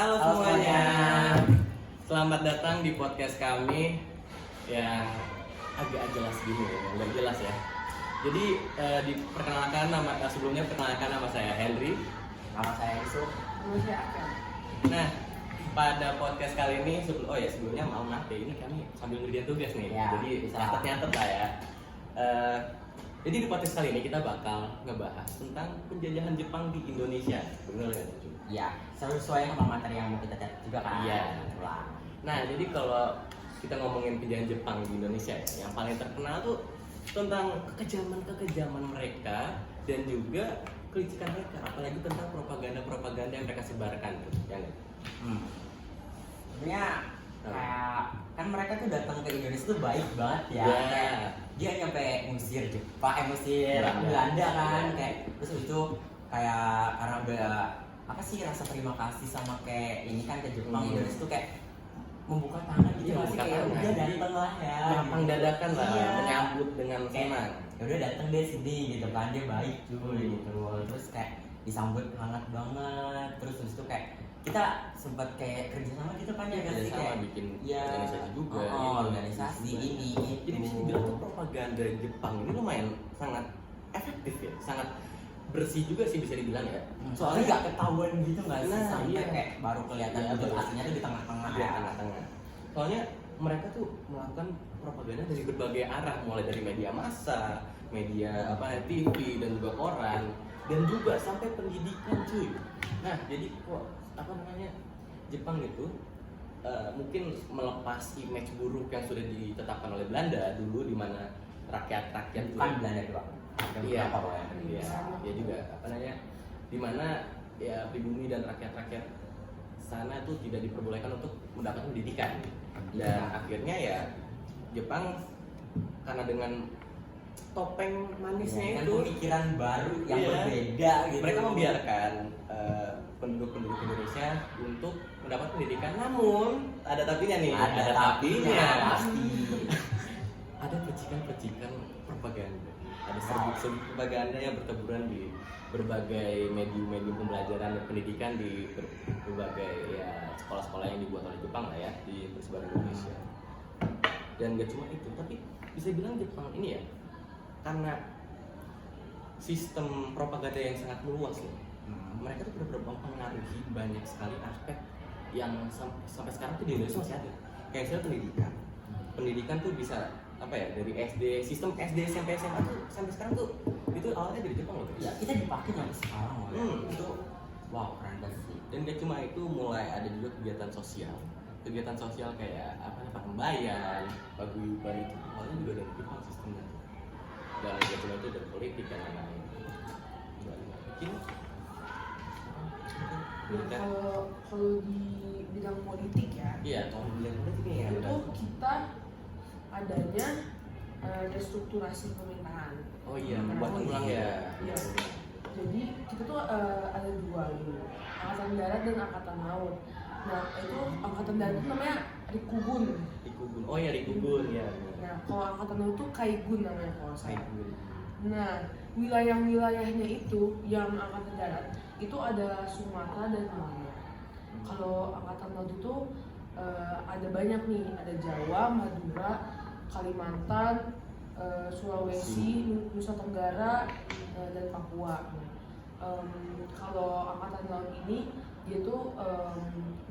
Halo semuanya. Selamat datang di podcast kami yang agak jelas gini ya, nggak jelas ya. Jadi sebelumnya perkenalkan nama saya Henry. Nama saya Yusuf. Nama saya Akan. Nah, pada podcast kali ini sebelumnya maaf ini kami sambil ngerjain tugas nih. Ya, jadi bisa. nyatet lah ya. Jadi di podcast kali ini kita bakal ngebahas tentang penjajahan Jepang di Indonesia. Benar nggak tuh? Iya, sesuai sama materi yang mau kita cari juga kan. Iya. Itulah. Nah, jadi kalau kita ngomongin penjajahan Jepang di Indonesia ya, yang paling terkenal tuh tentang kekejaman mereka dan juga kelicikan mereka, apalagi tentang propaganda yang mereka sebarkan tuh, ya nggak? Sebenarnya kayak kan mereka tuh datang ke Indonesia tuh baik banget ya. Ya. Kayak dia nyampe musir Jepang, musir Belanda kan, kayak terus itu kayak karena udah apa sih rasa terima kasih sama kayak ini kan ke Jepang, Indonesia tuh kayak membuka tangan gitu Iya, masih membuka kayak tangan. udah datang lah ya. Lapang gitu. dadakan lah, Iya. menyambut dengan Kayak, senang. ya udah datang deh sini gitu kan, dia baik cuy gitu. Terus kayak disambut hangat banget. Terus itu kayak kita sempat kayak kerja sama gitu kan ya kan sih, Sama kayak bikin ya, organisasi juga. organisasi ini itu. Jadi bisa dibilang tuh propaganda Jepang ini lumayan sangat efektif ya, sangat bersih juga sih bisa dibilang ya. Soalnya nggak ketahuan gitu nggak sih, Nah, sampai iya. kayak baru kelihatan Iya, wujud betul. aslinya tuh di tengah-tengah Di ya. tengah-tengah. Soalnya mereka tuh melakukan propaganda dari berbagai arah, mulai dari media massa, media TV dan juga koran, dan juga sampai pendidikan cuy. Nah, jadi Jepang itu mungkin melepas image buruk yang sudah ditetapkan oleh Belanda dulu, di mana rakyat-rakyat Kan Belanda doang. Iya, Apa loh ya? ya juga di mana ya pribumi dan rakyat-rakyat sana tuh tidak diperbolehkan untuk mendapatkan pendidikan, dan akhirnya ya Jepang karena dengan topeng manisnya Dengan itu pemikiran baru yang Iya. berbeda gitu. mereka membiarkan penduduk-penduduk Indonesia untuk mendapat pendidikan, namun ada tapinya nih, ada tapinya pasti. ada percikan-percikan propaganda, ada serbuk-serbuk propaganda yang berteburan di berbagai medium pembelajaran dan pendidikan di berbagai ya sekolah-sekolah yang dibuat oleh Jepang lah ya di seluruh Indonesia. Dan gak cuma itu, tapi bisa bilang Jepang ini ya, karena sistem propaganda yang sangat meluas loh, mereka tuh benar-benar mempengaruhi banyak sekali aspek yang sampai sekarang tuh di Indonesia masih ada. Kayak misalnya pendidikan tuh bisa dari SD, sistem SD, SMP, SMA tuh sampai sekarang tuh itu awalnya dari Jepang loh. Ya, kita dipakai sampai sekarang loh. Itu Wow, keren banget sih. dan gak cuma itu, mulai ada juga kegiatan sosial kayak patembayan, paguyuban, itu awalnya juga dari Jepang sistemnya. Dan gak cuma itu, dari politik dan lain-lain. Mungkin Kalau di bidang politik ya, iya, kalau bilang politik ya itu kita adanya restrukturasi pemerintahan. oh iya, membuat ulang ya. Iya. Jadi kita tuh ada dua dulu, angkatan darat dan angkatan laut. Nah itu angkatan darat itu namanya Rikugun. Rikugun, oh iya Rikugun ya. Nah kalau angkatan laut itu Kaigun namanya kalau saya. Rikugun. Nah wilayah-wilayahnya itu yang angkatan darat itu ada Sumatera dan Malaya. Kalau angkatan laut itu ada banyak nih, ada Jawa, Madura, Kalimantan, Sulawesi, Nusa Tenggara, dan Papua. Kalau angkatan laut ini dia tuh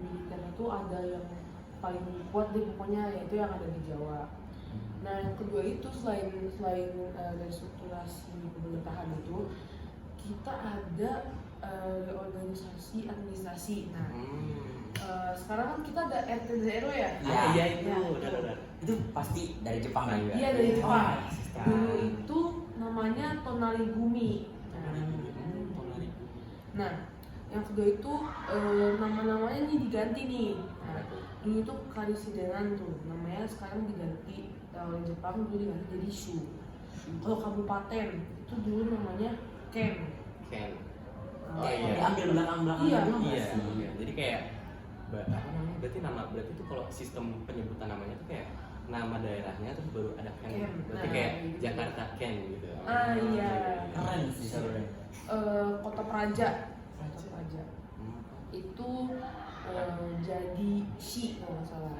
militernya tuh ada yang paling kuat deh pokoknya, yaitu yang ada di Jawa. Nah yang kedua itu selain restrukturasi pemerintahan itu, kita ada organisasi administrasi. Nah sekarang kan kita ada RT dan RW ya. Iya itu, Ya. benar. Itu pasti dari Jepang kan? Iya dari Jepang. Sistem. Dulu itu namanya Tonarigumi. Nah, yang kedua itu nama-namanya nih diganti nih. Nah, dulu itu Karisidenan tuh, namanya sekarang diganti oleh Jepang, dulu diganti jadi Shu. Kalau kabupaten itu dulu namanya Ken. Oh iya. Diambil belakang-belakang. Iya. Iya. Jadi kayak berarti itu kalau sistem penyebutan namanya tuh kayak nama daerahnya terus baru ada Ken. Ken. Berarti Nah, kayak gitu. Jakarta Ken gitu. Iya. Keren sih. Kota Praja. Itu jadi Shi kalau nggak salah.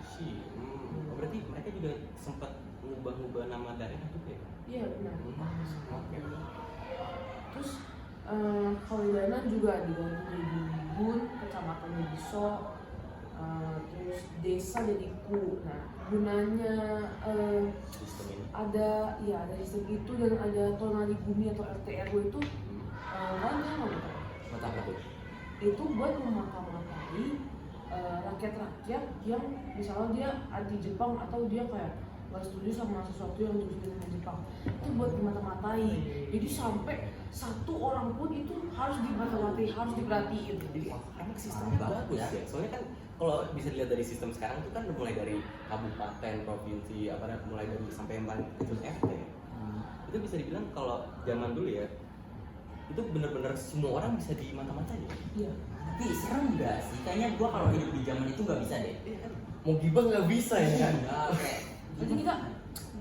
Berarti mereka juga sempat ngubah-ngubah nama daerah juga ya? Iya benar. Oke. Terus kalau di Danan juga diganti jadi Bun, kecamatan jadi So, terus desa jadi Ku. Nah gunanya Sistem ini. ada sistem itu dan ada tonali bumi atau RT RW itu kan tahu nggak? Mata apa tuh? Itu buat memata-matai rakyat-rakyat yang misalnya dia anti Jepang atau dia kayak nggak setuju sama sesuatu yang diusulin sama Jepang, itu buat dimata-matai. Jadi sampai satu orang pun itu harus dimata-matai, harus diperhatiin. Jadi emang sistemnya bagus ya. Soalnya kan kalau bisa dilihat dari sistem sekarang itu kan mulai dari kabupaten, provinsi, mulai dari sampai yang paling kecil RT. Itu bisa dibilang kalau zaman dulu ya, itu benar-benar semua orang bisa dimata-matai ya. Iya. Tapi serem nggak sih? Kayaknya gua kalau hidup di zaman itu nggak bisa deh. Mau gibah nggak bisa ya kan? Kayak Nanti kita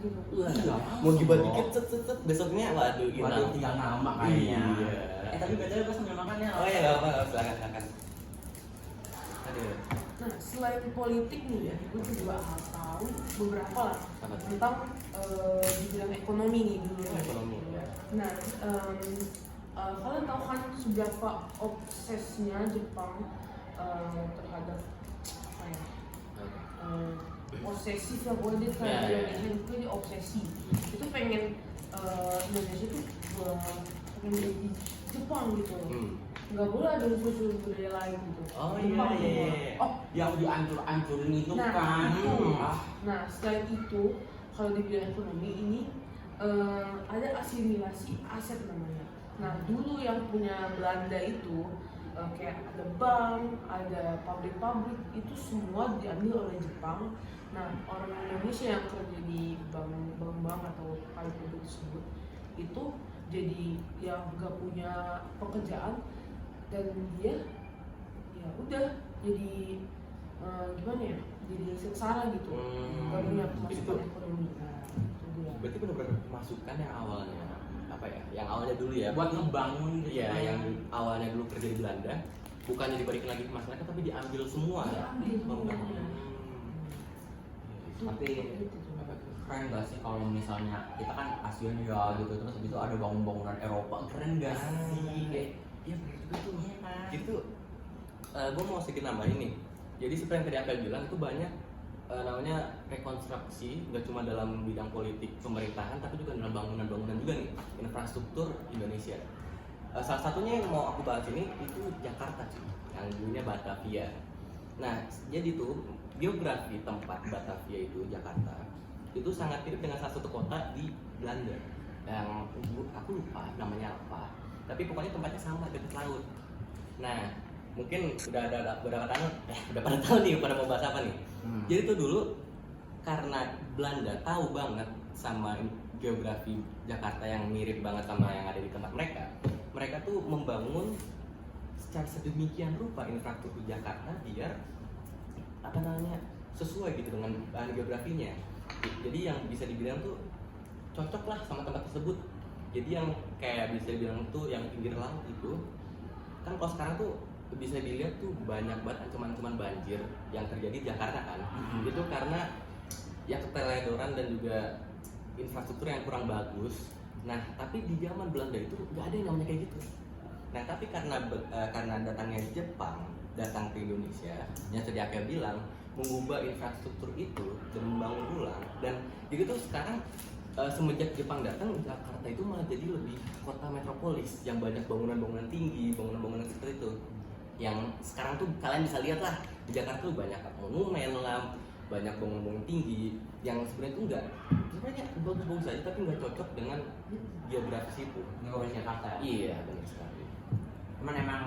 gitu. Iya, Mau gibah dikit set besoknya waduh waduh tinggal nama kayaknya. Iya. Tapi betul gua sambil makan ya. Oh ya nggak apa-apa, silakan. Aduh. Nah selain politik nih ya, gue juga harus tahu beberapa lah Apa tuh? tentang di bidang ekonomi nih dulu. Ekonomi ya. Nah, kalian tahu kan seberapa obsesnya Jepang terhadap apa ya? Posesif lah, boleh dia terhadap Ya. Indonesia itu dia obsesi. Itu pengen Indonesia tuh pengen jadi Jepang gitu. Nggak boleh ada unsur-unsur budaya lain gitu. Oh Jepang iya. semua. Oh, Yang dihancur-hancurin itu Nah, kan. itu. Ah, nah selain itu kalau di bidang ekonomi ini ada asimilasi aset namanya. Nah dulu yang punya Belanda itu kayak ada bank, ada pabrik-pabrik itu semua diambil oleh Jepang. Nah orang Indonesia yang kerja di bank atau pabrik tersebut itu jadi yang nggak punya pekerjaan dan dia ya udah jadi gimana ya, jadi sengsara gitu, nggak punya pemasukan ekonomi. Nah, itu dia. Berarti benar-benar masukan yang awalnya apa ya? Yang awalnya dulu ya. buat ngebangun gitu. Iya, yang awalnya dulu kerja di Belanda, bukannya dibalikin lagi ke masyarakat tapi diambil semua. Diambil semuanya. Itu Tapi itu tuh. Apa tuh? keren gak sih kalau misalnya kita kan ASEAN ya gitu, terus habis itu ada bangunan Eropa, keren gak sih? Kayak Iya benar juga tuh. iya kan? Itu gue mau sedikit nambahin nih. Jadi seperti yang tadi Apel bilang itu banyak namanya rekonstruksi, nggak cuma dalam bidang politik pemerintahan tapi juga dalam bangunan-bangunan juga nih, infrastruktur Indonesia. Salah satunya yang mau aku bahas ini itu Jakarta sih, yang dulunya Batavia. Nah jadi tuh geografi tempat Batavia itu Jakarta itu sangat mirip dengan salah satu kota di Belanda yang aku lupa namanya apa, tapi pokoknya tempatnya sama dekat laut. Nah mungkin udah ada beberapa tahun udah pada tahu nih pada mau bahas apa nih. Jadi tuh dulu karena Belanda tahu banget sama geografi Jakarta yang mirip banget sama yang ada di tempat mereka, mereka tuh membangun secara sedemikian rupa infrastruktur Jakarta biar apa namanya sesuai gitu dengan bahan geografinya. Jadi yang bisa dibilang tuh cocok lah sama tempat tersebut. Jadi yang kayak bisa dibilang tuh yang pinggir laut itu kan kalau sekarang tuh bisa dilihat tuh banyak banget ancaman-ancaman banjir yang terjadi di Jakarta kan. Itu karena ya keteledoran dan juga infrastruktur yang kurang bagus. Nah tapi di zaman Belanda itu nggak ada yang namanya kayak gitu. Nah tapi karena datangnya Jepang datang ke Indonesia, yang tadi Akel bilang mengubah infrastruktur itu dan membangun ulang, dan jadi tuh sekarang semenjak Jepang datang Jakarta itu malah jadi lebih kota metropolis yang banyak bangunan-bangunan tinggi, bangunan-bangunan seperti itu. Yang sekarang tuh kalian bisa lihat lah di Jakarta tuh banyak monumen lah, banyak bangunan-bangunan tinggi yang sebenarnya itu sebenarnya bagus-bagus saja tapi nggak cocok dengan geografis itu. Geografi Jakarta. Iya benar sekali. Cuman emang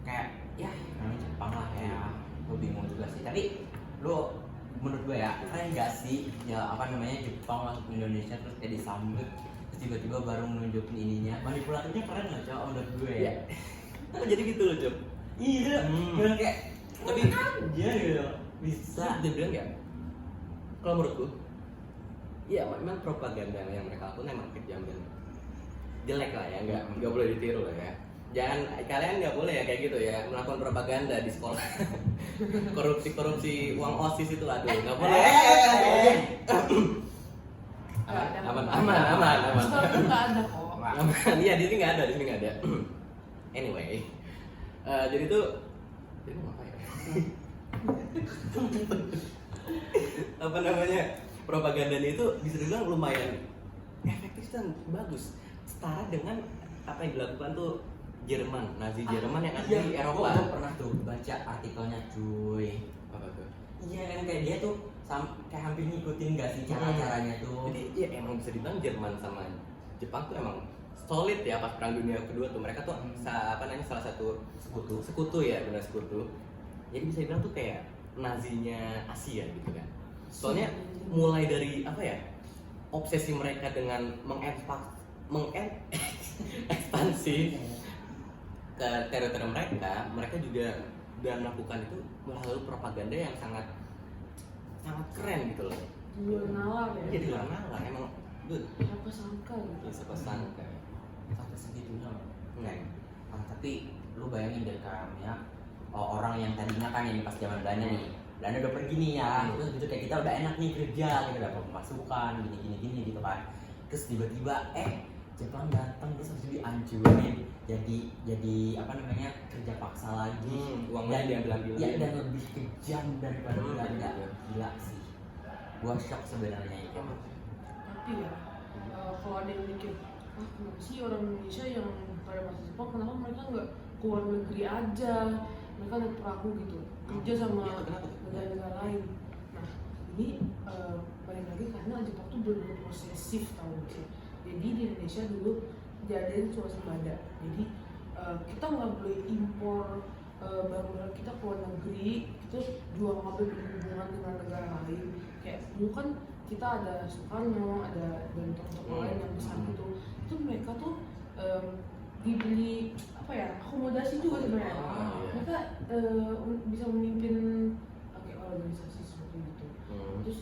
kayak ya namanya Jepang lah ya, gue bingung juga sih. Tapi lo menurut gue ya keren gak sih ya apa namanya Jepang masuk ke Indonesia terus kayak disambut terus tiba-tiba baru menunjukin ininya, manipulatifnya keren gak coba menurut gue ya. Oh, jadi gitu loh Job. Iya, bilang kayak Tapi aja gitu bisa. dia bilang ya, kalau menurutku, iya memang propaganda yang mereka lakukan emang kejam dan jelek lah ya, nggak boleh ditiru lah ya. jangan, kalian nggak boleh ya kayak gitu ya melakukan propaganda di sekolah. korupsi uang OSIS itu aduh nggak boleh. Aman. Sekolah itu nggak ada kok. Aman. Iya di sini nggak ada. Anyway, jadi tuh ini mau apa ya? Apa namanya, propagandanya itu bisa dibilang lumayan efektif dan bagus, setara dengan apa yang dilakukan tuh Jerman, Nazi Jerman yang ada di Eropa. Gue pernah tuh baca artikelnya cuy. Apa tuh? Iya kan kayak dia tuh kayak hampir ngikutin gak sih cara-caranya tuh. Jadi ya emang bisa dibilang Jerman sama Jepang tuh emang solid ya pas Perang Dunia Kedua tuh. Mereka tuh salah satu sekutu ya, benar sekutu. Jadi bisa dibilang tuh kayak Nazinya Asia gitu kan. Soalnya mulai dari apa ya, obsesi mereka dengan mengekspansi ke teritori mereka juga dan melakukan itu melalui propaganda yang sangat keren gitu loh. Di luar nalar ya. Iya di luar nalar emang good. Siapa sangka gitu. Ya siapa sangka. Sampai segitunya loh. Tapi lu bayangin deh kan ya, orang yang tadinya kan ini pas zaman Belanda nih, Belanda udah pergi nih ya, terus gitu kayak kita udah enak nih kerja, kita dapat pemasukan gini gitu kan. Terus tiba-tiba Jepang datang terus habis itu dihancurin jadi apa namanya, kerja paksa lagi, uangnya diambil ya, dan lebih kejam daripada Belanda. Gila sih, gua shock sebenarnya itu. Tapi ya, kalau ada yang mikir, kenapa sih orang Indonesia yang pada masa Jepang, kenapa mereka nggak keluar negeri aja, mereka naik perahu gitu, kerja sama negara-negara lain. Nah, ini balik lagi karena Jepang tuh benar-benar posesif tau gak sih. Jadi di Indonesia dulu dijadiin swasembada. Jadi kita nggak boleh impor barang-barang kita ke luar negeri, kita jual ngambil berhubungan dengan negara lain. Kayak dulu kan kita ada Soekarno, ada dan tokoh-tokoh lain yang besar gitu. Itu mereka tuh dibeli apa ya, akomodasi juga sebenarnya. Mereka bisa memimpin kayak organisasi seperti itu. Terus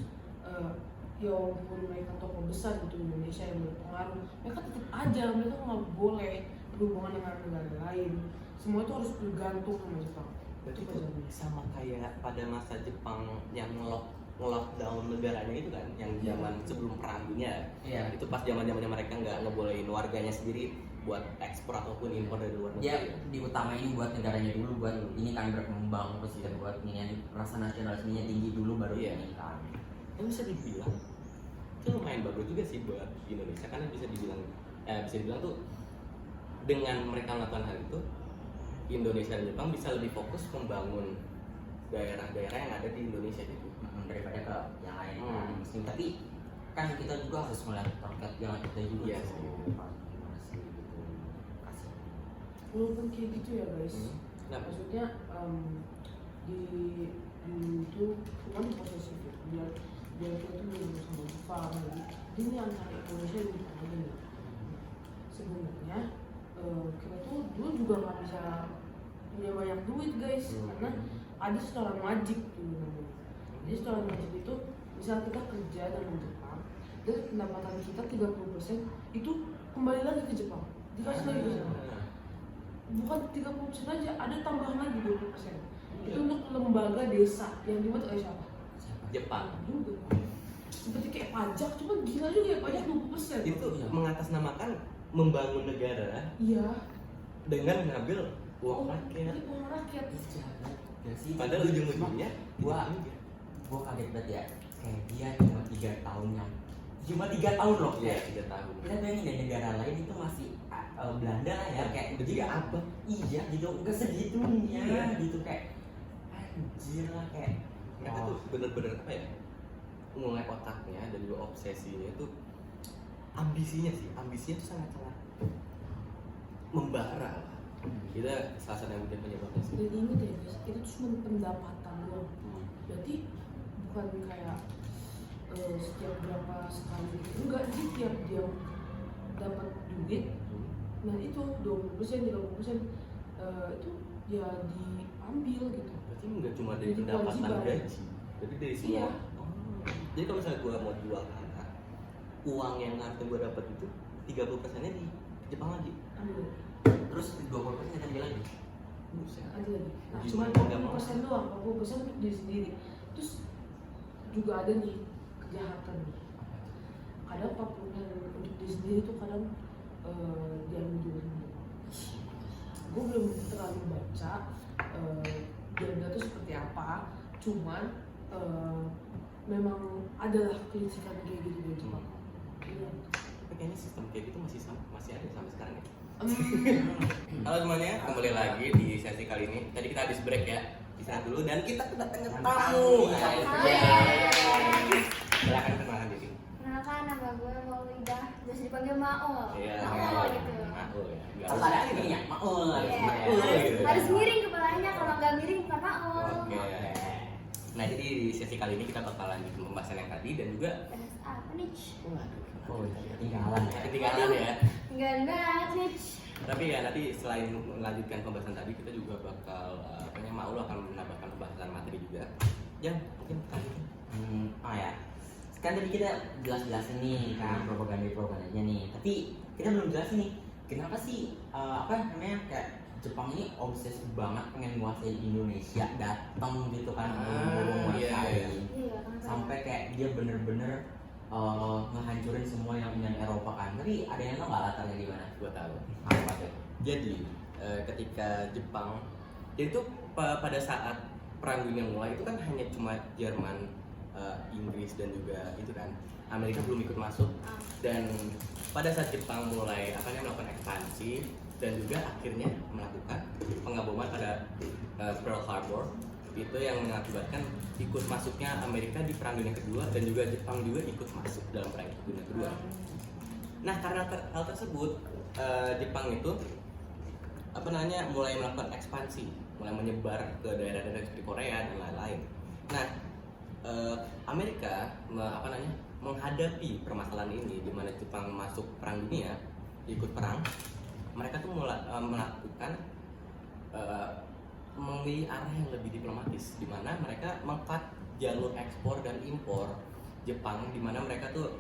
ya walaupun mereka tokoh besar gitu di Indonesia yang berpengaruh, mereka tetap aja mereka nggak boleh berhubungan dengan negara lain. Semua itu harus bergantung sama Jepang. Berarti itu sama kayak pada masa Jepang yang nge-lockdown negaranya itu kan, yang zaman sebelum perang dunia. Iya. Itu pas zaman-zamannya mereka nggak ngebolehin warganya sendiri buat ekspor ataupun impor dari luar negeri. Ya diutamain buat negaranya dulu, buat ini kan berkembang, terus ya buat ini rasa nasionalismenya tinggi dulu baru ini kan. Ya bisa dibilang itu lumayan bagus juga sih buat Indonesia, karena bisa dibilang tuh dengan mereka melakukan hal itu, Indonesia dan Jepang bisa lebih fokus membangun daerah-daerah yang ada di Indonesia gitu daripada ke yang lain Muslim. Tapi kan kita juga harus melihat target yang kita juga. Iya sih. Walaupun kayak gitu ya guys, maksudnya di itu kan posesif ya, biar kita tuh belum sama Jepang, jadi ini antara Indonesia dan Jepang aja nih. Sebenarnya kita tuh dulu juga nggak bisa punya banyak duit guys, karena ada setoran wajib dulu namanya. Jadi setoran wajib itu misal kita kerja dengan Jepang, terus pendapatan kita 30% itu kembali lagi ke Jepang, dikasih lagi ke Jepang. Bukan 30% aja, ada tambahan lagi 20%. Itu untuk lembaga desa yang dibuat oleh siapa? Jepang Juga. Seperti kayak pajak, cuma gila juga ya, pajak 20%. itu mengatasnamakan membangun negara dengan mengambil uang rakyat. Uang rakyat. Padahal ujung-ujungnya gua kaget banget ya, kayak dia cuma 3 tahun cuma 3 tahun loh. Iya, 3 tahun. Kita bayangin deh, negara lain itu masih Belanda lah ya, kayak Jadi apa? Iya gitu, enggak segitunya gitu, kayak anjir lah, kayak Mereka tuh bener-bener apa ya, mulai otaknya dan juga obsesinya tuh ambisinya tuh sangat-sangat membara lah. Kita salah satu yang mungkin penyebabnya sih. Dan ingat ya guys, itu cuma pendapatan doang. Berarti bukan kayak setiap berapa sekali gitu. Enggak sih, tiap dia dapat duit, nah itu 20%, 30% itu ya diambil gitu. Berarti nggak cuma dari Jadi pendapatan kewajiban. gaji, tapi dari semua. Iya. Jadi kalau misalnya gue mau jual tanah, uang yang harusnya gue dapat itu 30%-nya di Jepang lagi. Ambil. Terus 20% kita ambil lagi. Buset. ada lagi. Nah, Gimana cuma nggak mau? 20% doang, 40% untuk diri sendiri. Terus juga ada nih kejahatan nih. Kadang 40% untuk diri sendiri tuh kadang diambil juga sendiri. Gue belum terlalu baca gender itu seperti apa, cuman memang adalah kelicikan kayak gitu di Jepang. Iya. Tapi kayaknya sistem kayak gitu masih ada sampai sekarang ya. Halo semuanya, kembali lagi di sesi kali ini. Tadi kita habis break ya, istirahat dulu dan kita kedatangan tamu. Silakan kenalan diri. Kenalkan, nama gue Maulidah, biasa dipanggil Maul. Iya. Maul gitu. Maul ya. Nggak Kalau usah ada gitu. ininya, Maul. Iya. Maul gitu. Harus miring kepalanya, kalau nggak miring bukan Maul. Oke. Nah jadi di sesi kali ini kita bakal lanjutin pembahasan yang tadi dan juga Apa nih? waduh, Oh, ketinggalan ya. ketinggalan ya. Enggak banget nih. Tapi ya nanti selain melanjutkan pembahasan tadi kita juga bakal Maul akan menambahkan pembahasan materi juga. Ya mungkin lanjutin. Oh ya. Kan tadi kita jelas-jelasin nih kan propaganda-propagandanya nih. Tapi kita belum jelasin nih kenapa sih apa namanya kayak Jepang ini obsesi banget pengen nguasain Indonesia, datang gitu kan Ah, iya, nguasain. Iya, kenapa? Sampai kayak dia bener-bener ngehancurin semua yang Eropa kan. Tapi ada yang tahu nggak latarnya di mana? Gua tahu. Apa tuh? Jadi ketika Jepang itu pada saat Perang Dunia mulai itu kan hanya cuma Jerman, Inggris dan juga itu kan Amerika belum ikut masuk. Dan pada saat Jepang mulai melakukan ekspansi dan juga akhirnya melakukan pengaboman pada Pearl Harbor, itu yang mengakibatkan ikut masuknya Amerika di Perang Dunia Kedua dan juga Jepang juga ikut masuk dalam Perang Dunia Kedua. Nah karena hal tersebut Jepang itu mulai melakukan ekspansi, mulai menyebar ke daerah-daerah seperti Korea dan lain-lain. Nah Amerika menghadapi permasalahan ini di mana Jepang masuk Perang Dunia, ikut perang, mereka tuh mulai melakukan memilih arah yang lebih diplomatis, di mana mereka mengkat jalur ekspor dan impor Jepang, di mana mereka tuh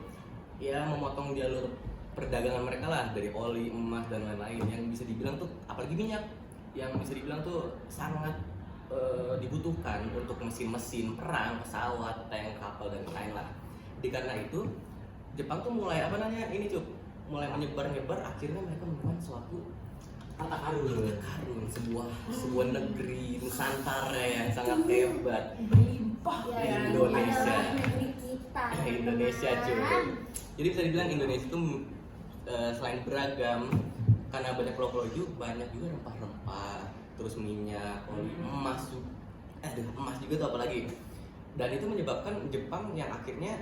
ya memotong jalur perdagangan mereka lah dari oli, emas dan lain-lain yang bisa dibilang tuh apalagi minyak yang bisa dibilang tuh sangat dibutuhkan untuk mesin-mesin perang, pesawat, tank, kapal dan lain-lain lah. Jadi karena itu Jepang tuh mulai mulai menyebar-nyebar, akhirnya mereka menemukan suatu harta karun, sebuah negeri Nusantara yang sangat hebat. Berlimpah Ya, ya. Indonesia. adalah negeri kita. Indonesia cuy. teman-teman. Jadi bisa dibilang Indonesia itu selain beragam karena banyak pulau-pulau itu banyak juga rempah-rempah, terus minyak, oli, emas juga tuh apalagi. Dan itu menyebabkan Jepang yang akhirnya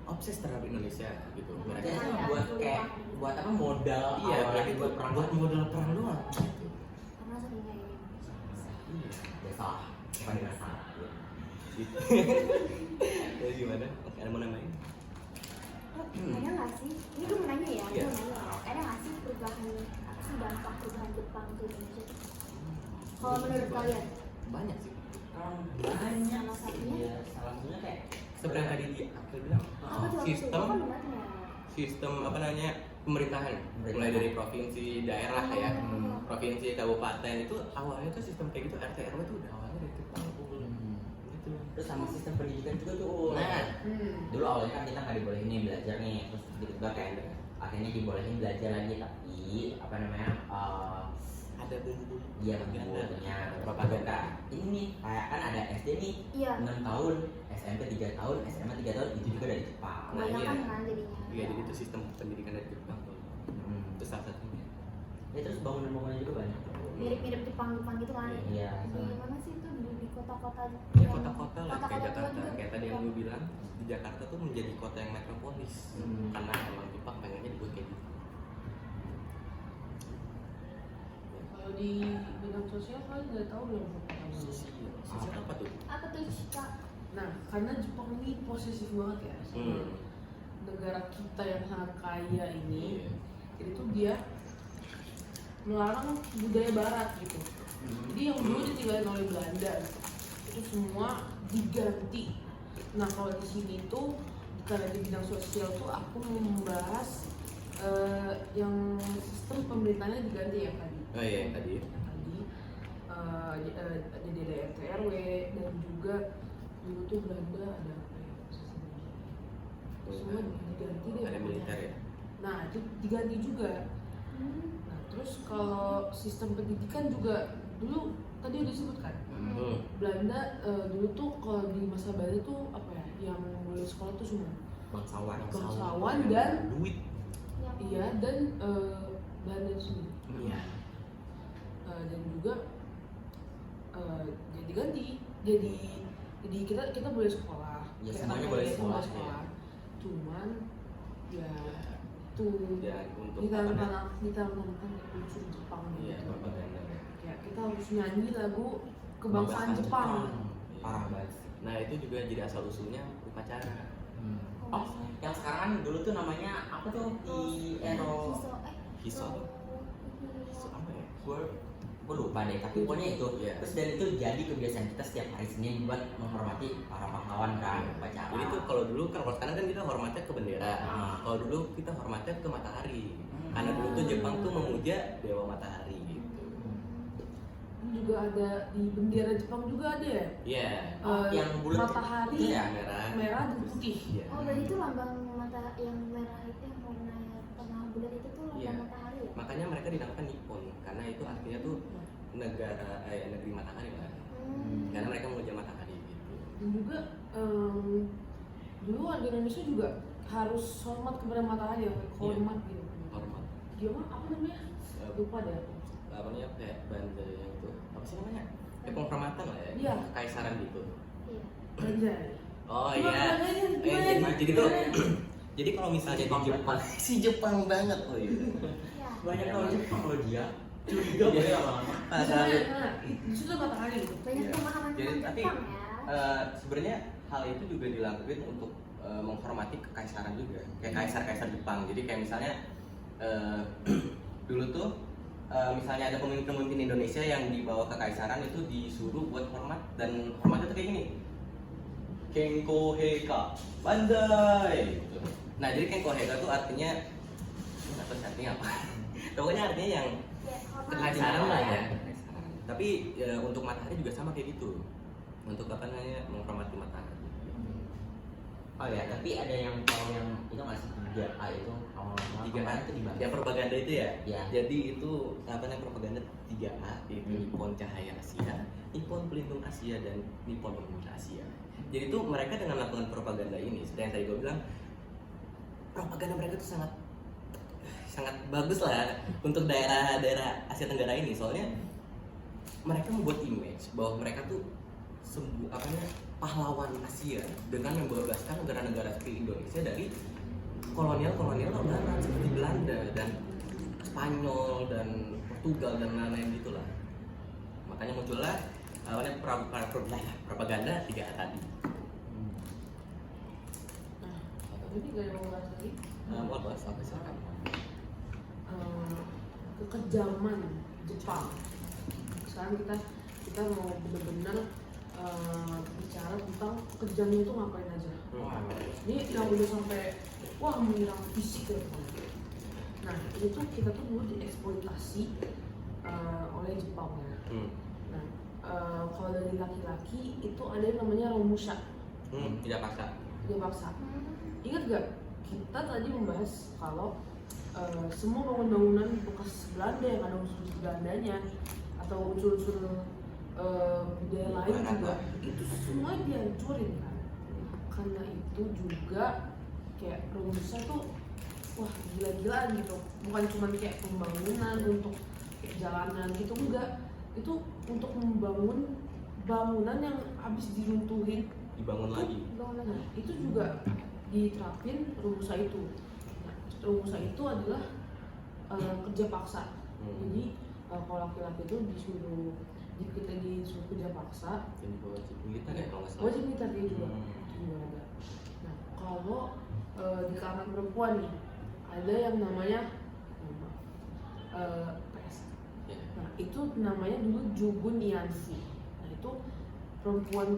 obses terhadap Indonesia gitu. Mereka Mereka cuma buat apa modal? iya, awalnya mereka buat modal perang doang. Gitu. Karena seringnya ini. Iya. Biasa, bukan biasa. Gitu. Jadi gimana? Ada mau nambahin? Ada nggak sih? Ini gue mau nanya ya. Iya. Gue mau nanya. Ada nggak sih perubahan apa sih dampak perubahan Jepang ke Indonesia? Kalau menurut kalian? Banyak sih. Banyak. Salah satunya? Iya, salah satunya kayak Seperti yang tadi aku bilang, Apa tuh? sistem pemerintahan, mulai dari provinsi, daerah ya, provinsi, kabupaten itu awalnya tuh sistem kayak gitu, RT RW tuh udah awalnya dari Jepang gitu. terus sama sistem pendidikan juga tuh. Nah, Dulu awalnya kan kita nggak dibolehin nih belajar nih, terus tiba-tiba kayak akhirnya dibolehin belajar lagi, tapi apa namanya ada bumbu-bumbu dia bentuknya propaganda. Ini nih kayak kan ada SD nih Iya. 6 tahun, SMP 3 tahun, SMA 3 tahun, itu juga dari Jepang. Nah, iya. Kebanyakan kan jadinya. Iya, jadi itu sistem pendidikan dari Jepang tuh. Itu salah satunya. Ya terus bangunan-bangunan juga banyak. Mirip-mirip Jepang gitu kan? Iya. Di mana sih itu di kota-kota? Ya yang- kota-kota lah kayak kota-kota Jakarta, juga. kayak tadi yang gue bilang di Jakarta tuh menjadi kota yang metropolis karena emang Jepang pengennya dibuat kayak gitu. Kalau di bidang sosial kalian udah tahu belum? Sosial apa tuh? Apa tuh Kak? Nah, karena Jepang ini posesif banget ya sama negara kita yang sangat kaya ini. Iya. Jadi tuh dia melarang budaya barat gitu. Jadi yang dulu ditinggalin oleh Belanda itu semua diganti. Nah kalau di sini tuh karena di bidang sosial tuh aku mau membahas Yang sistem pemerintahnya diganti ya tadi. Oh iya yang tadi. Jadi ada RT RW dan juga dulu tuh Belanda ada apa ya sistemnya? Semua diganti deh. Ada militer ya. Nah itu diganti juga. Nah terus kalau sistem pendidikan juga dulu tadi udah disebut kan. Belanda dulu tuh kalau di masa Belanda tuh apa ya? Yang mulai sekolah tuh semua bangsawan dan duit. iya dan Belanda itu sendiri. Iya. Dan juga jadi ganti jadi kita boleh sekolah Ya, kayak semuanya apa, boleh kita sekolah, cuman ya tuh Ya untuk di apa tangan unsur Jepang Iya, gitu. propaganda. Ya kita harus nyanyi lagu kebangsaan Jepang. Parah banget. Nah itu juga jadi asal usulnya upacara. Oh, yang sekarang kan dulu tuh namanya apa tuh di Ero Hiso apa ya? gue lupa deh, tapi pokoknya itu. Iya. Terus dan itu jadi kebiasaan kita setiap hari Senin buat menghormati para pahlawan kan, upacara. Jadi tuh kalau dulu kan, kalau sekarang kan kita hormatnya ke bendera. Ah. Kalau dulu kita hormatnya ke matahari. Karena dulu tuh Jepang tuh memuja dewa matahari gitu. Ini juga ada di bendera Jepang juga ada ya. Iya. Yang bulat matahari itu ya? merah dan putih. Iya. Oh berarti itu lambang mata yang merah itu yang warna tengah bulat itu tuh lambang Iya. matahari ya? Makanya mereka dinamakan Nippon karena itu artinya tuh negeri matahari lah. Karena mereka memuja matahari gitu. Dan juga dulu warga Indonesia juga harus hormat kepada matahari ya, hormat gitu. Hormat. Gimana apa namanya? Lupa deh. Apa namanya kayak banda yang itu apa sih namanya? Kayak penghormatan lah ya. Iya. Kekaisaran gitu. Iya. Anjay. Oh Gimana, iya. gimana, Jadi tuh gimana? jadi kalau misalnya di Jepang Jepang si Jepang banget oh iya. Iya. banyak orang Jepang loh dia. Curiga gue ya lama-lama. Di sana, nah, di situ matahari. Banyak Iya. teman-teman Jadi tapi Jepang ya. sebenarnya hal itu juga dilakukan untuk menghormati kekaisaran juga kayak kaisar-kaisar Jepang. Jadi kayak misalnya dulu tuh misalnya ada pemimpin-pemimpin Indonesia yang dibawa kekaisaran itu disuruh buat hormat dan hormatnya tuh kayak gini. Kenko Heika Bandai gitu. Nah jadi Kenko Heika tuh artinya nggak tahu artinya apa. Pokoknya artinya yang Ya, hormat. kekaisaran lah ya. Tapi untuk matahari juga sama kayak gitu. Untuk apa namanya menghormati matahari. Oh ya, tapi ada yang kalau yang itu nggak sih 3A itu awal-awal 3A kemarin itu dibahas. yang propaganda itu ya? Ya. Jadi itu apa namanya propaganda 3A yaitu Nippon Cahaya Asia, Nippon Pelindung Asia dan Nippon Pemuda Asia. Jadi itu mereka dengan melakukan propaganda ini, seperti yang tadi gue bilang, propaganda mereka itu sangat bagus lah untuk daerah-daerah Asia Tenggara ini. Soalnya mereka membuat image bahwa mereka tuh pahlawan Asia dengan membebaskan negara-negara seperti Indonesia dari kolonial-kolonial Barat seperti Belanda dan Spanyol dan Portugal dan lain-lain gitulah. Makanya muncullah propaganda 3A tadi. Nah, ini gak ada mau bahas lagi. Mau bahas apa sih? Kekejaman Jepang. Sekarang kita mau benar-benar bicara tentang kejamnya itu ngapain aja. Ini yang udah sampai menyerang fisik ya. Nah itu tuh kita tuh dulu dieksploitasi oleh Jepang ya. Nah kalau dari laki-laki itu ada yang namanya romusha. Tidak paksa. Dia paksa. Ingat gak kita tadi membahas kalau semua bangunan bekas Belanda yang ada unsur Belandanya atau unsur-unsur budaya lain juga itu semua dihancurin kan. Karena itu juga kayak Romusa tuh gila-gilaan gitu, bukan cuma kayak pembangunan untuk kayak jalanan gitu, enggak, itu untuk membangun bangunan yang habis diruntuhin Dibangun lagi. nah itu juga diterapin Romusa itu. Nah, Romusa itu adalah kerja paksa. Jadi kalau laki-laki itu disuruh kerja paksa, Ini wajib militer ya kalau nggak salah. wajib militer dia juga. Itu juga ada. Nah kalau di kalangan perempuan nih ada yang namanya PS. Ya. Nah itu namanya dulu Jubun Yansi. Nah itu perempuan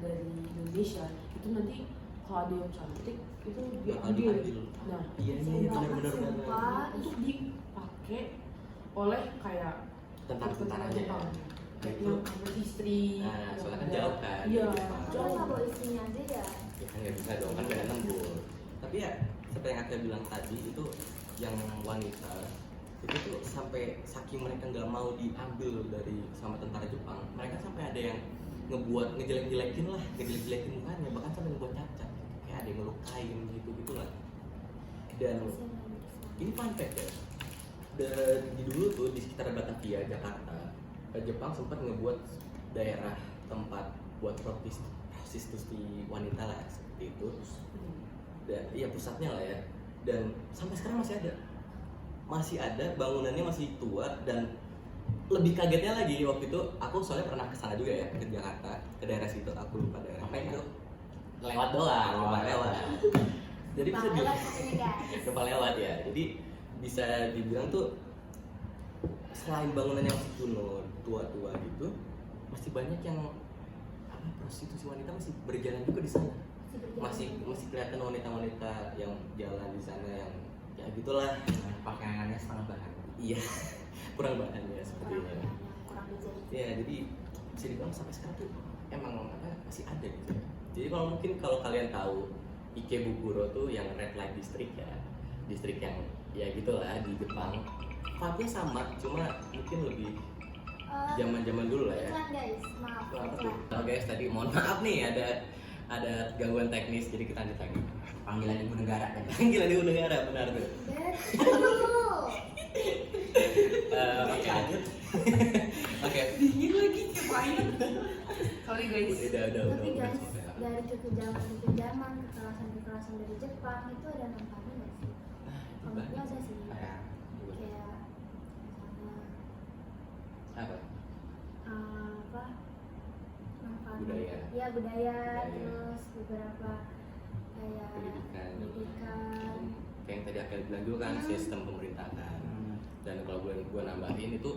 dari Indonesia itu nanti kalau ada yang cantik itu Bakal diambil. diambil. Nah, Iya benar-benar banget. Sumpah. untuk dipakai oleh kayak Tentara-tentaranya ya. Jepang. Kayak Itu. yang sama istri. Nah, yang soalnya kan ada- jauh kan. Iya, Jepang. Kita jauh. nggak bawa istrinya aja ya. Ya kan nggak bisa dong, kan beda lembur. Tapi ya seperti yang Atta bilang tadi itu yang wanita itu tuh sampai saking mereka nggak mau diambil dari sama tentara Jepang, mereka sampai ada yang ngebuat ngejelek-jelekin mukanya, bahkan sampai ngebuat cacat, kayak ada yang ngelukain gitu gitulah. Dan ini fun fact ya, di dulu tuh di sekitar Batavia, Jakarta, Jepang sempat ngebuat daerah tempat buat prostitusi wanita lah seperti itu. Dan iya pusatnya lah ya. Dan sampai sekarang masih ada bangunannya masih tua. Dan lebih kagetnya lagi waktu itu aku soalnya pernah kesana juga ya, ke Jakarta, ke daerah situ, aku lupa daerah apa itu, lewat doang, lupa lewat. Jadi bisa Lewat katanya guys. lupa lewat ya. Jadi bisa dibilang tuh selain bangunannya masih kuno, tua-tua gitu, masih banyak yang apa prostitusi wanita masih berjalan juga di sana. Masih kelihatan wanita-wanita yang jalan di sana yang ya gitulah. Pakaiannya setengah bahan. Iya, kurang bahan ya sepertinya. Kurang dijadi. Ya, jadi bisa dibilang sampai sekarang tuh emang apa masih ada gitu ya. Jadi kalau kalian tahu Ikebukuro tuh yang red light district ya, distrik yang ya gitulah di Jepang. Vibe-nya sama, cuma mungkin lebih zaman-zaman dulu lah ya. Iklan guys, maaf. Apa tuh? Iklan. Oh guys, tadi mohon maaf nih ada gangguan teknis, jadi kita lanjut lagi. Panggilan ibu negara kan. Panggilan ibu negara benar tuh. Betul. Oke lanjut. Oke. Dingin lagi ngapain? Sorry guys. Udah. Tapi guys, dari kekejaman, kekerasan dari Jepang itu ada manfaatnya nggak sih? Kalau gue ada sih. Kayak misalnya Apa? apa manfaat Budaya. ya budaya, Budaya. terus beberapa kayak Pendidikan. pendidikan. Kayak yang tadi Akel bilang juga kan sistem pemerintahan. Dan kalau gue nambahin itu,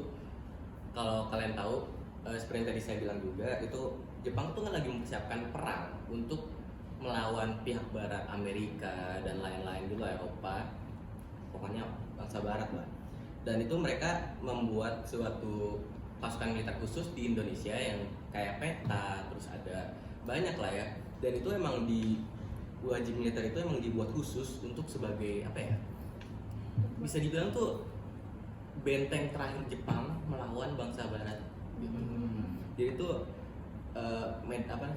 kalau kalian tahu seperti yang tadi saya bilang juga, itu Jepang tuh kan lagi mempersiapkan perang untuk melawan pihak Barat, Amerika dan lain-lain juga, Eropa, pokoknya bangsa Barat lah. Dan itu mereka membuat suatu pasukan militer khusus di Indonesia yang kayak peta, terus ada banyak lah ya. Dan itu emang wajib militer itu emang dibuat khusus untuk sebagai apa ya? Bisa dibilang tuh benteng terakhir Jepang melawan bangsa Barat. Jadi itu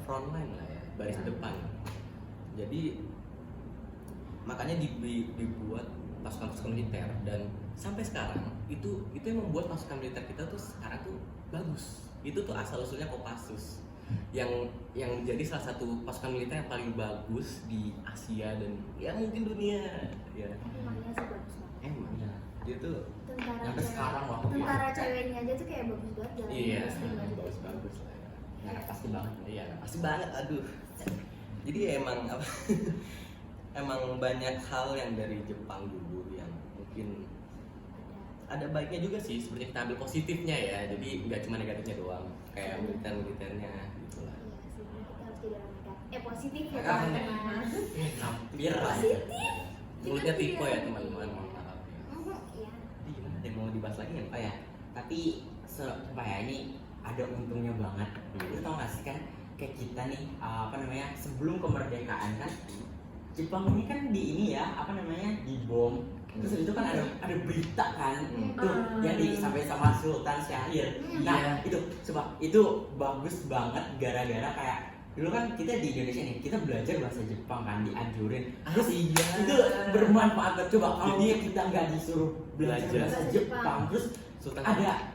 frontline lah ya, baris depan. Jadi makanya dibuat pasukan-pasukan militer, dan sampai sekarang itu yang membuat pasukan militer kita tuh sekarang tuh bagus. Itu tuh asal usulnya Kopassus yang menjadi salah satu pasukan militer yang paling bagus di Asia dan ya mungkin dunia ya. Makanya sih bagus banget. Emang dia tuh Tentara Sampai cewek- sekarang loh. tentara ceweknya aja tuh kayak bagus banget jalan. iya sering banget dari sini. bagus lah ya. Ya pasti banget. Iya, pasti banget. Aduh. Jadi emang apa? Emang banyak hal yang dari Jepang dulu yang mungkin ada baiknya juga sih, seperti kita ambil positifnya ya. Jadi nggak cuma negatifnya doang, kayak militernya gitu lah. Iya sih, kita harus jadi orang negatif. Positif ya Ah. teman-teman. Hampir lah. Mulutnya tipe ya teman-teman, mohon maaf ya. Iya. Jadi gimana? Ada yang mau dibahas lagi nggak? Oh ya, tapi supaya ini ada untungnya banget. Lu tau gak sih kan, kayak kita nih apa namanya, sebelum kemerdekaan kan Jepang ini kan di ini ya, apa namanya, dibom. Terus itu kan ada berita kan, tuh yang disampaikan sama Sultan Syahrir. Nah itu coba itu bagus banget gara-gara kayak dulu kan kita di Indonesia nih, kita belajar bahasa Jepang kan, dianjurin. Terus iya. itu bermanfaat banget. Coba kalau kita nggak disuruh belajar Belajar. bahasa Jepang, terus Sultan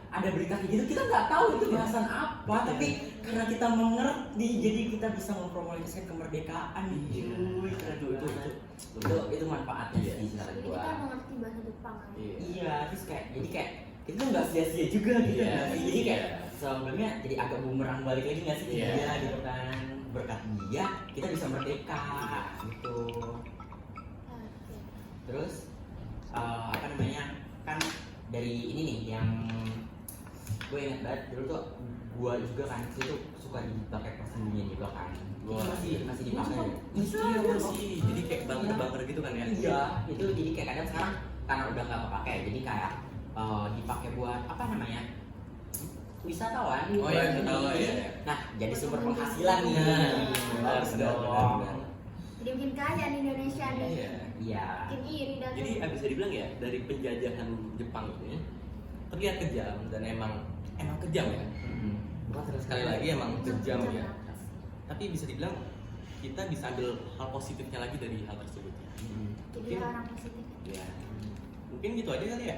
ada berita kayak gitu, kita nggak tahu itu bahasan apa, tapi karena kita mengerti jadi kita bisa mempromosikan kemerdekaan nih. Cuy, keren banget. Itu manfaatnya Iya. sih menurut Jadi gua. kita mengerti bahasa Jepang kan. Iya. Iya, terus kayak jadi kayak kita tuh nggak sia-sia juga gitu Iya. nggak sih? Jadi kayak sebelumnya jadi agak bumerang balik lagi nggak sih ke Iya. dia gitu kan, berkat dia kita bisa merdeka gitu. Oke. Terus apa namanya, kan dari ini nih yang gue ingat banget dulu tuh, gue juga kan itu tuh suka dipakai pas sembunyiin juga kan. Wah. Masih dipakai. Iya masih. Jadi kayak bunker gitu kan ya. Iya, itu jadi kayak kadang sekarang karena udah nggak kepake, jadi kayak dipakai buat apa namanya? Wisatawan. Oh iya, wisatawan ya. Nah, jadi sumber penghasilan nih. Bagus dong. Jadi mungkin kaya di Indonesia nih. Iya. Iya. Mungkin iri dan Jadi bisa dibilang ya dari penjajahan Jepang ini terlihat kejam dan emang kejam ya. Sekali lagi emang kejam ya. Tapi bisa dibilang kita bisa ambil hal positifnya lagi dari hal tersebut. jadi Mungkin- orang positif. Ya. Mungkin gitu aja kali ya.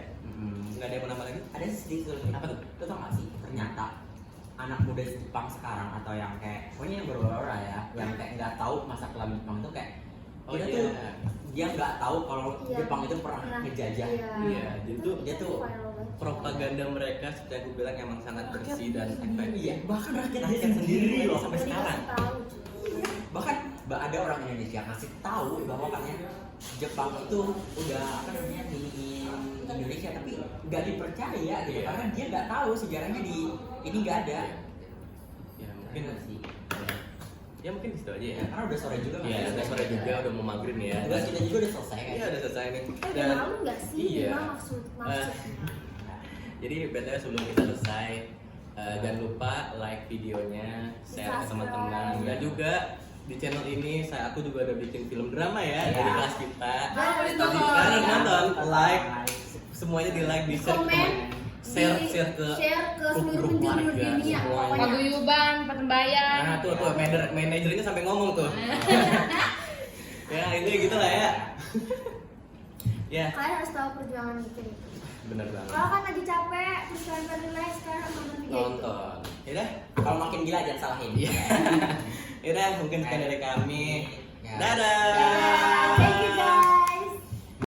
Nggak ada yang mau nambah lagi? Ada sedikit Apa tuh? Lo tau gak sih ternyata anak muda Jepang sekarang atau yang kayak pokoknya yang baru-baru lah ya, yang kayak nggak tahu masa kelam Jepang itu kayak Oh dia iya. tuh dia nggak tahu kalau Iya. Jepang itu pernah ngejajah. Iya, jadi tuh dia tuh viral banget. propaganda mereka seperti aku bilang emang sangat bersih dan efektif. Iya, bahkan rakyat dia Rakyat sendiri sendiri loh sampai Jadi sekarang. kasih tahu, cuy. bahkan ada orang Indonesia ngasih tahu bahwa katanya Jepang itu udah apa namanya iniin Indonesia tapi nggak dipercaya gitu Iya. karena dia nggak tahu sejarahnya di ini nggak ada. Ya mungkin Mungkin sih. ya mungkin di situ aja ya. Karena udah sore juga kan. Iya, udah sore juga, udah mau maghrib nih ya. Tugas kita juga udah selesai kan. Iya, udah selesai nih. Udah malu nggak sih? Iya. Gimana maksudnya? Jadi BTW sebelum kita selesai, jangan lupa like videonya, share ke teman-teman, dan juga di channel ini aku juga udah bikin film drama ya dari kelas kita. Jangan Jadi ditonton. kalian nonton, like, semuanya di like, di share, Komen, share ke seluruh grup penjuru warga dunia. semuanya. Pokoknya. Paguyuban, pertembayan. Nah tuh manajernya sampai ngomong tuh. Ya ini gitu lah ya. Ya Kalian harus tahu perjuangan bikin itu. bener banget. Kalau kan lagi capek, terus kalian baru relax, sekarang nonton video itu. Nonton. Yaudah. Kalau makin gila jangan salahin. Iya. Yaudah mungkin sekian dari kami. Ya. Dadah. Thank you,